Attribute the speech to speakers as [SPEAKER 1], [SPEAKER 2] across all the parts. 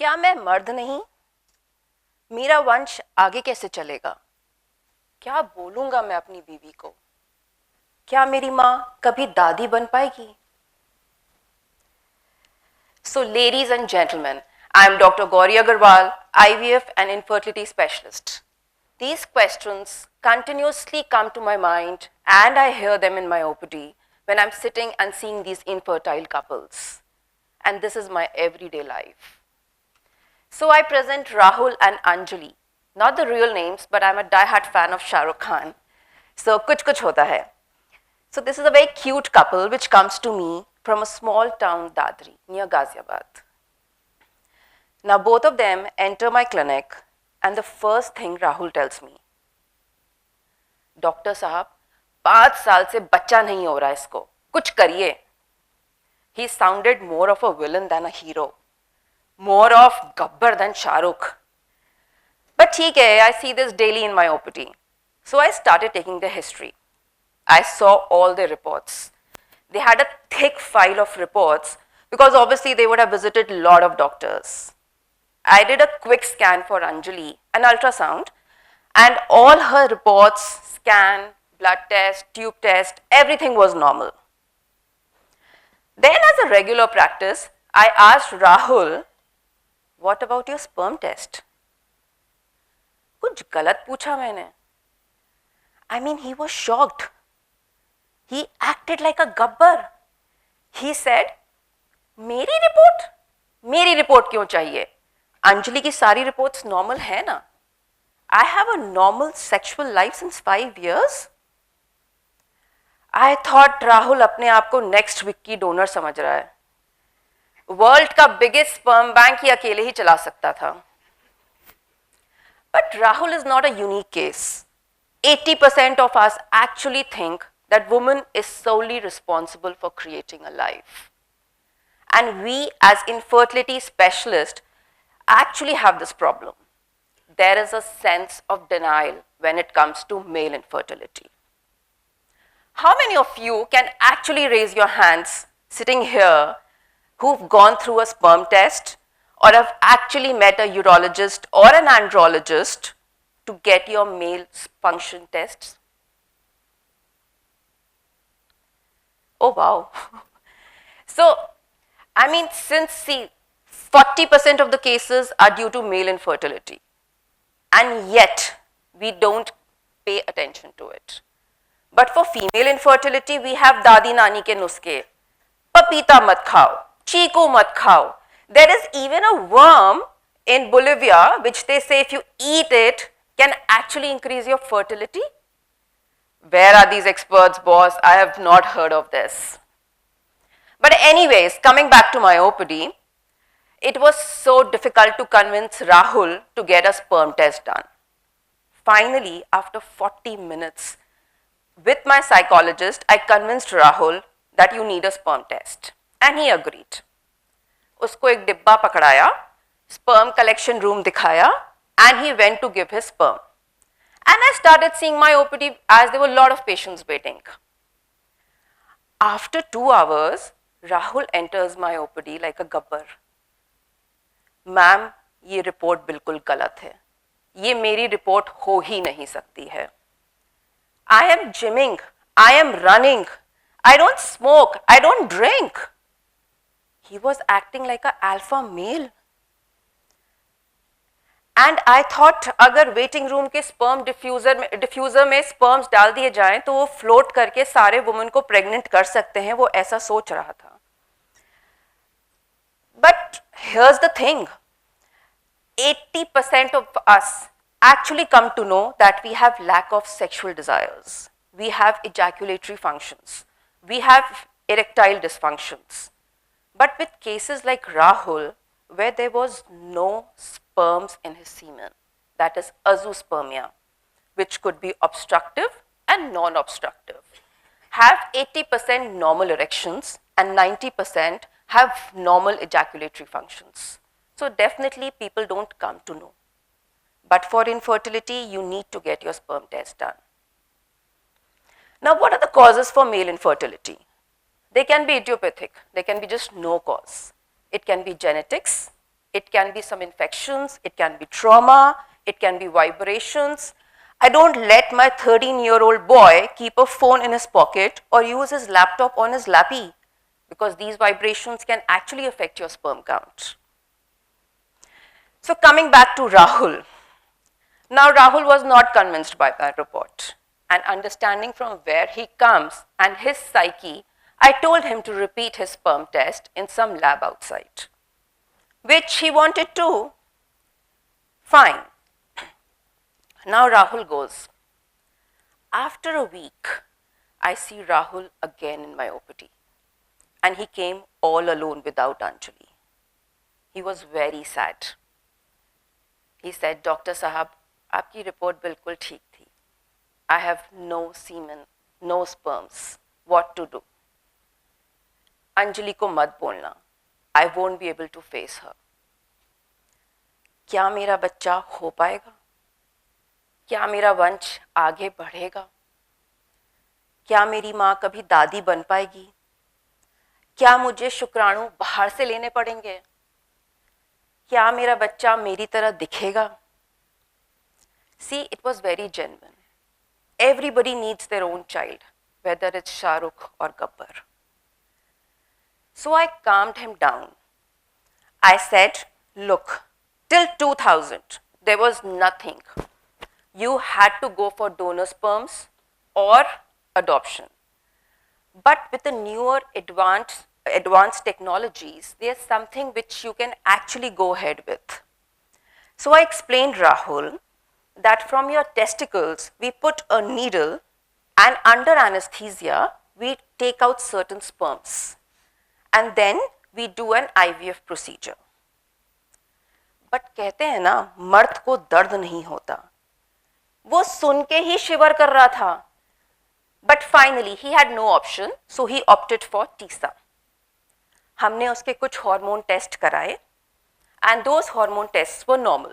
[SPEAKER 1] क्या मैं मर्द नहीं? मेरा वंश आगे कैसे चलेगा? क्या बोलूंगा मैं अपनी बीवी को? क्या मेरी माँ कभी दादी बन पाएगी? So, ladies and gentlemen, I am Dr. Gauri Agarwal, IVF and infertility specialist. These questions continuously come to my mind and I hear them in my OPD when I'm sitting and seeing these infertile couples. And this is my everyday life. So I present Rahul and Anjali, not the real names, but I'm a die-hard fan of Shah Rukh Khan. So kuch hota hai. So this is a very cute couple which comes to me from a small town, Dadri, near Ghaziabad. Now both of them enter my clinic and the first thing Rahul tells me, doctor साहब 5 साल से बच्चा नहीं हो रहा इसको, कुछ करिए. He sounded more of a villain than a hero, more of Gabbar than Shahrukh. But ठीक है, I see this daily in my OPD. So I started taking the history. I saw all their reports. They had a thick file of reports because obviously they would have visited a lot of doctors. I did a quick scan for Anjali, an ultrasound, and all her reports, scan, blood test, tube test, everything was normal. Then as a regular practice, I asked Rahul, what about your sperm test? कुछ गलत पूछा मैंने. I mean, he was shocked. He acted like a gabbar. He said, मेरी report क्यों चाहिए? अंजलि की सारी reports normal है ना? I have a normal sexual life since 5 years. I thought Rahul अपने आप को नेक्स्ट वीक की डोनर समझ रहा है. वर्ल्ड का बिगेस्ट स्पर्म बैंक ही अकेले ही चला सकता था. But Rahul is not a unique case. 80% of us actually think that woman is solely responsible for creating a life. And we as infertility specialists actually have this problem. There is a sense of denial when it comes to male infertility. How many of you can actually raise your hands sitting here who've gone through a sperm test or have actually met a urologist or an andrologist to get your male function tests? Oh wow. So, I mean, since 40% of the cases are due to male infertility, and yet we don't pay attention to it. But for female infertility, we have dadi nani ke nuske. Papita mat khao, chiku mat khao. There is even a worm in Bolivia which they say if you eat it can actually increase your fertility. Where are these experts, boss? I have not heard of this. But anyways, coming back to my OPD, it was so difficult to convince Rahul to get a sperm test done. Finally, after 40 minutes, with my psychologist, I convinced Rahul that you need a sperm test. And he agreed. उसको एक डिब्बा पकड़ाया, sperm collection room दिखाया, and he went to give his sperm. And I started seeing my OPD as there were a lot of patients waiting. After 2 hours, Rahul enters my OPD like a gabbar. Ma'am, ये report बिल्कुल गलत है. ये मेरी report हो ही नहीं सकती है. I am gymming, I am running, I don't smoke, I don't drink. He was acting like an alpha male. And I thought अगर वेटिंग रूम के स्पर्म डिफ्यूज़र में स्पर्म्स डाल दिए जाएं तो वो फ्लोट करके सारे वुमेन को प्रेग्नेंट कर सकते हैं, वो ऐसा सोच रहा था. But here's the thing, 80% of us actually come to know that we have lack of sexual desires. We have ejaculatory functions. We have erectile dysfunctions. But with cases like Rahul, where there was no sperms in his semen, that is azoospermia, which could be obstructive and non-obstructive, have 80% normal erections and 90% have normal ejaculatory functions. So definitely people don't come to know. But for infertility, you need to get your sperm test done. Now, what are the causes for male infertility? They can be idiopathic. They can be just no cause. It can be genetics. It can be some infections, it can be trauma, it can be vibrations. I don't let my 13-year-old boy keep a phone in his pocket or use his laptop on his lappy, because these vibrations can actually affect your sperm count. So coming back to Rahul. Now Rahul was not convinced by my report, and understanding from where he comes and his psyche, I told him to repeat his sperm test in some lab outside, which he wanted to. Fine. Now Rahul goes. After a week, I see Rahul again in my OPD, and he came all alone without Anjali. He was very sad. He said, Dr. Sahab, आपकी report बिल्कुल ठीक थी. I have no semen, no sperms. What to do? Anjali को मत बोलना. I won't be able to face her. क्या मेरा बच्चा हो पाएगा? क्या मेरा वंश आगे बढ़ेगा? क्या मेरी माँ कभी दादी बन पाएगी? क्या मुझे शुक्राणु बाहर से लेने पड़ेंगे? क्या मेरा बच्चा मेरी तरह दिखेगा? See, it was very genuine. Everybody needs their own child, whether it's Shahrukh or Gabbar. So I calmed him down. I said, look, till 2000, there was nothing. You had to go for donor sperms or adoption. But with the newer advanced technologies, there's something which you can actually go ahead with. So I explained Rahul that from your testicles, we put a needle, and under anesthesia, we take out certain sperms. And then we do an IVF procedure. But कहते हैं ना, मर्द को दर्द नहीं होता. वो सुन के ही शिवर कर रहा था. But finally, he had no option, so he opted for TESA. हमने उसके कुछ हार्मोन टेस्ट कराए, and those hormone tests were normal.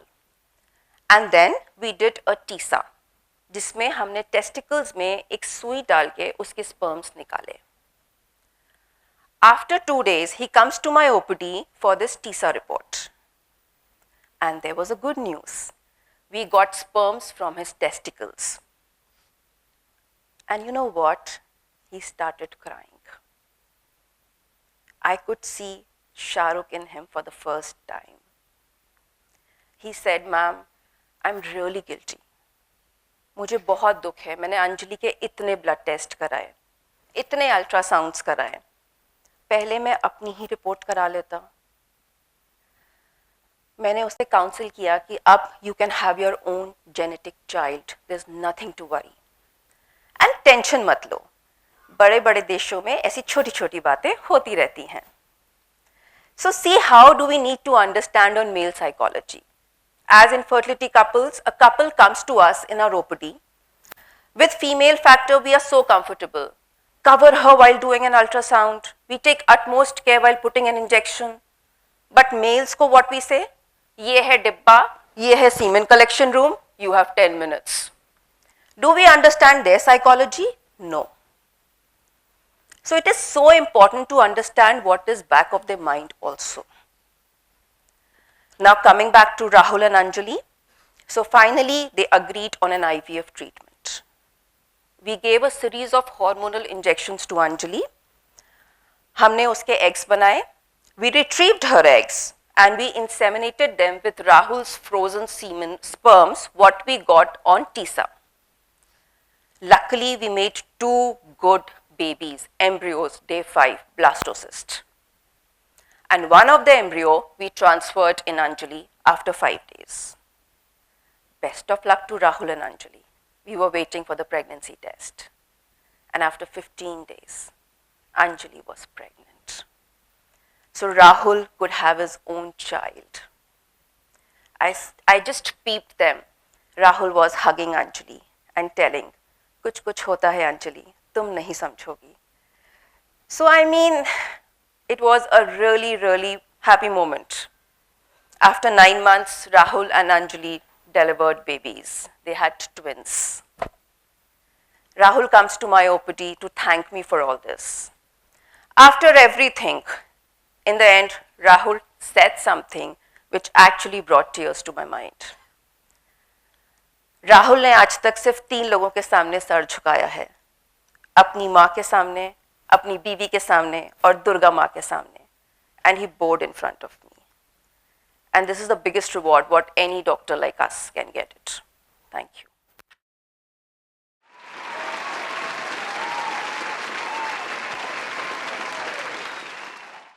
[SPEAKER 1] And then we did a TESA, जिसमें हमने testicles में एक सुई डाल के उसके sperms निकाले. After 2 days, he comes to my OPD for this TESA report. And there was a good news. We got sperms from his testicles. And you know what? He started crying. I could see Shahrukh in him for the first time. He said, ma'am, I'm really guilty. मुझे बहुत दुख है. मैंने अंजलि के इतने blood test कराए, इतने ultrasounds कराए. पहले मैं अपनी ही रिपोर्ट करा लेता. मैंने उससे काउंसिल किया कि अब you can have your own genetic child. There's nothing to worry. And tension मत लो. बड़े बड़े देशों में ऐसी छोटी छोटी बातें होती रहती हैं. So see, how do we need to understand on male psychology? As infertility couples, a couple comes to us in our OPD. With female factor, we are so comfortable. Cover her while doing an ultrasound. We take utmost care while putting an injection. But males को what we say? ये है डिब्बा, ये है semen collection room, you have 10 minutes. Do we understand their psychology? No. So it is so important to understand what is back of their mind also. Now coming back to Rahul and Anjali. So finally they agreed on an IVF treatment. We gave a series of hormonal injections to Anjali. हमने उसके eggs बनाए. We retrieved her eggs and we inseminated them with Rahul's frozen semen sperms, what we got on TESA. Luckily, we made 2 good babies, embryos, day 5, blastocyst. And one of the embryo we transferred in Anjali after 5 days. Best of luck to Rahul and Anjali. We were waiting for the pregnancy test. And after 15 days, Anjali was pregnant. So Rahul could have his own child. I just peeped them. Rahul was hugging Anjali and telling, कुछ कुछ होता है अंजलि, तुम नहीं समझोगी. So I mean, it was a really, really happy moment. After 9 months, Rahul and Anjali delivered babies. They had twins. Rahul comes to my OPD to thank me for all this. After everything, in the end, Rahul said something which actually brought tears to my mind. Rahul ने आज तक सिर्फ 3 लोगों के सामने sir झुकाया है, अपनी माँ के सामने, अपनी बीवी के सामने और दुर्गा माँ के सामने, and he bowed in front of me. And this is the biggest reward what any doctor like us can get it. Thank you.